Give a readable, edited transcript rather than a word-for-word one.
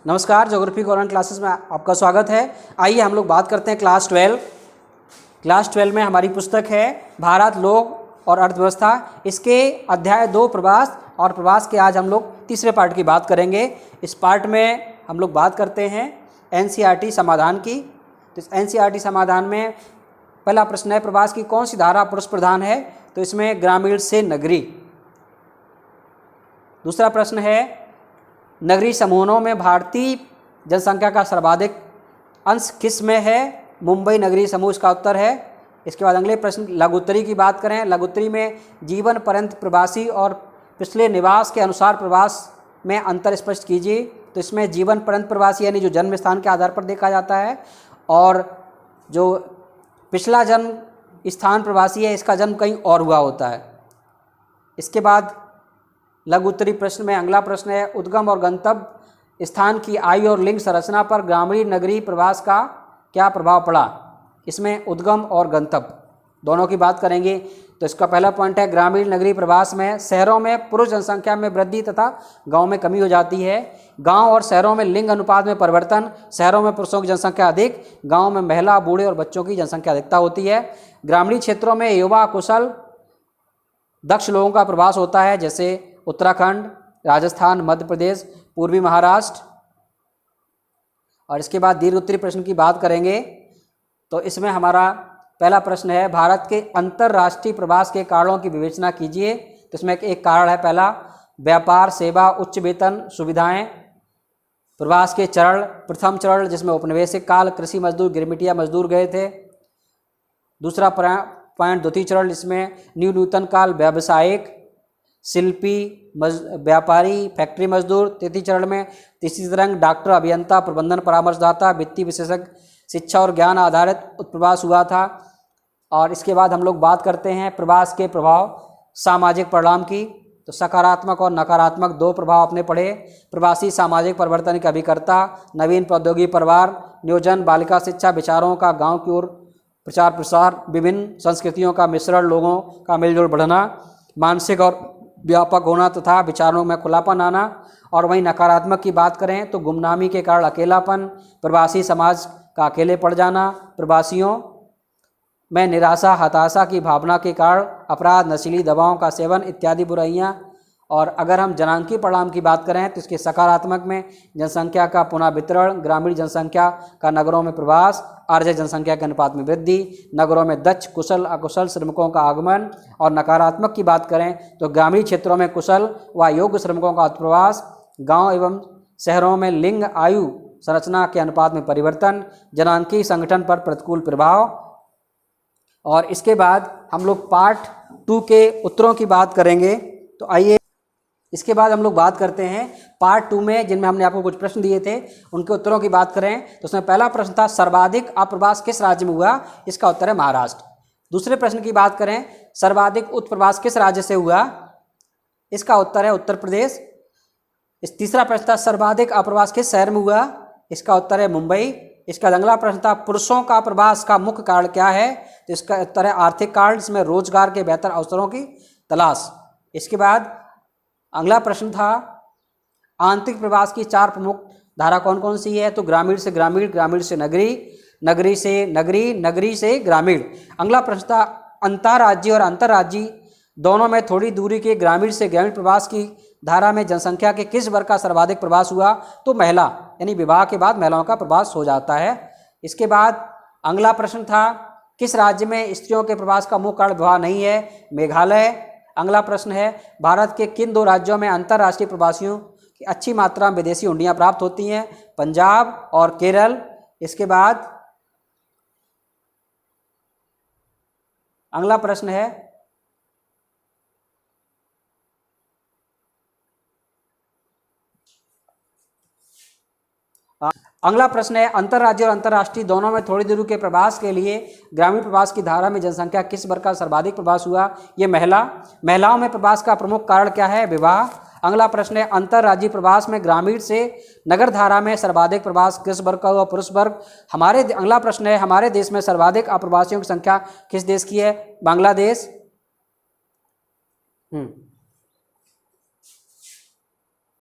नमस्कार, ज्योग्राफी के online classes में आपका स्वागत है। आइए हम लोग बात करते हैं क्लास 12 में हमारी पुस्तक है भारत, लोक और अर्थव्यवस्था। इसके अध्याय 2 प्रवास, और प्रवास के आज हम लोग तीसरे पार्ट की बात करेंगे। इस पार्ट में हम लोग बात करते हैं एनसीईआरटी समाधान की। तो इस एनसीईआरटी समाधान में पहला प्रश्न है, प्रवास की कौन सी धारा पुरुष प्रधान है? तो इसमें ग्रामीण से नगरी। दूसरा प्रश्न है, नगरीय समूहों में भारतीय जनसंख्या का सर्वाधिक अंश किस में है? मुंबई नगरीय समूह इसका उत्तर है। इसके बाद अगले प्रश्न लघुत्तरी की बात करें। लघुत्तरी में जीवन पर्यंत प्रवासी और पिछले निवास के अनुसार प्रवास में अंतर स्पष्ट कीजिए। तो इसमें जीवन पर्यंत प्रवासी यानी जो जन्म स्थान के आधार पर देखा जाता है, और जो पिछला जन्म स्थान प्रवासी है इसका जन्म कहीं और हुआ होता है। इसके बाद लघु उत्तरी प्रश्न में अगला प्रश्न है, उद्गम और गंतव्य स्थान की आयु और लिंग संरचना पर ग्रामीण नगरीय प्रवास का क्या प्रभाव पड़ा? इसमें उद्गम और गंतव्य दोनों की बात करेंगे। तो इसका पहला पॉइंट है, ग्रामीण नगरीय प्रवास में शहरों में पुरुष जनसंख्या में वृद्धि तथा गांव में कमी हो जाती है। गांव और शहरों में लिंग अनुपात में परिवर्तन। शहरों में पुरुषों की जनसंख्या अधिक, गाँव में महिला, बूढ़े और बच्चों की जनसंख्या अधिकता होती है। ग्रामीण क्षेत्रों में युवा, कुशल, दक्ष लोगों का प्रवास होता है, जैसे उत्तराखंड, राजस्थान, मध्य प्रदेश, पूर्वी महाराष्ट्र। और इसके बाद दीर्घ उत्तरी प्रश्न की बात करेंगे। तो इसमें हमारा पहला प्रश्न है, भारत के अंतर्राष्ट्रीय प्रवास के कारणों की विवेचना कीजिए। तो इसमें एक कारण है, पहला व्यापार, सेवा, उच्च वेतन, सुविधाएं। प्रवास के चरण, प्रथम चरण जिसमें औपनिवेशिक काल, कृषि मजदूर, गिरमिटिया मजदूर गए थे। दूसरा पॉइंट द्वितीय चरण जिसमें नूतन काल, व्यावसायिक, शिल्पी, व्यापारी, फैक्ट्री मजदूर। तृतीय चरण में तीसरी तरंग डॉक्टर, अभियंता, प्रबंधन परामर्शदाता, वित्तीय विशेषज्ञ, शिक्षा और ज्ञान आधारित प्रवास हुआ था। और इसके बाद हम लोग बात करते हैं प्रवास के प्रभाव सामाजिक परिणाम की। तो सकारात्मक और नकारात्मक दो प्रभाव अपने पढ़े। प्रवासी सामाजिक परिवर्तन के अभिकर्ता, नवीन प्रौद्योगिकी परिवार नियोजन, बालिका शिक्षा, विचारों का गाँव की ओर प्रचार प्रसार, विभिन्न संस्कृतियों का मिश्रण, लोगों का मिलजुल बढ़ना, मानसिक और व्यापक होना तथा विचारों में खुलापन आना। और वहीं नकारात्मक की बात करें तो गुमनामी के कारण अकेलापन, प्रवासी समाज का अकेले पड़ जाना, प्रवासियों में निराशा, हताशा की भावना के कारण अपराध, नशीली दवाओं का सेवन इत्यादि बुराइयां। और अगर हम जनांकीय परिणाम की बात करें तो इसके सकारात्मक में जनसंख्या का पुनः वितरण, ग्रामीण जनसंख्या का नगरों में प्रवास, अर्जित जनसंख्या के अनुपात में वृद्धि, नगरों में दक्ष, कुशल, अकुशल श्रमिकों का आगमन। और नकारात्मक की बात करें तो ग्रामीण क्षेत्रों में कुशल व योग्य श्रमिकों का प्रवास, गाँव एवं शहरों में लिंग आयु संरचना के अनुपात में परिवर्तन, जनांकीय संगठन पर प्रतिकूल प्रभाव। और इसके बाद हम लोग पार्ट 2 के उत्तरों की बात करेंगे। तो आइए इसके बाद हम लोग बात करते हैं पार्ट 2 में, जिनमें हमने आपको कुछ प्रश्न दिए थे उनके उत्तरों की बात करें। तो उसमें पहला प्रश्न था, सर्वाधिक अप्रवास किस राज्य में हुआ? इसका उत्तर है महाराष्ट्र। दूसरे प्रश्न की बात करें, सर्वाधिक उत्प्रवास किस राज्य से हुआ? इसका उत्तर है उत्तर प्रदेश। इस तीसरा प्रश्न था, सर्वाधिक अप्रवास किस शहर में हुआ? इसका उत्तर है मुंबई। इसका अगला प्रश्न था, पुरुषों का प्रवास का मुख्य कारण क्या है? तो इसका उत्तर है आर्थिक कारण, इसमें रोजगार के बेहतर अवसरों की तलाश। इसके बाद अगला प्रश्न था, आंतरिक प्रवास की 4 प्रमुख धारा कौन कौन सी है? तो ग्रामीण से ग्रामीण, ग्रामीण से नगरी, नगरी से नगरी, नगरी से ग्रामीण। अगला प्रश्न था, अंतर्राज्यीय और अंतर्राज्यीय दोनों में थोड़ी दूरी के ग्रामीण से ग्रामीण प्रवास की धारा में जनसंख्या के किस वर्ग का सर्वाधिक प्रवास हुआ? तो महिला, यानी विवाह के बाद महिलाओं का प्रवास हो जाता है। इसके बाद अगला प्रश्न था, किस राज्य में स्त्रियों के प्रवास का मुख्य कारण विवाह नहीं है? मेघालय। अगला प्रश्न है, भारत के किन 2 राज्यों में अंतर्राष्ट्रीय प्रवासियों की अच्छी मात्रा में विदेशी हुंडियां प्राप्त होती हैं? पंजाब और केरल। इसके बाद अगला प्रश्न है, अंतर्राज्यीय और अंतर्राष्ट्रीय दोनों में थोड़ी दूरी के प्रवास के लिए ग्रामीण प्रवास की धारा में जनसंख्या किस वर्ग का सर्वाधिक प्रवास हुआ? ये महिलाओं में प्रवास का प्रमुख कारण क्या है? विवाह। अगला प्रश्न है, अंतर्राज्यीय प्रवास में ग्रामीण से नगर धारा में सर्वाधिक प्रवास किस वर्ग का हुआ? पुरुष वर्ग। अगला प्रश्न है, हमारे देश में सर्वाधिक अप्रवासियों की संख्या किस देश की है? बांग्लादेश।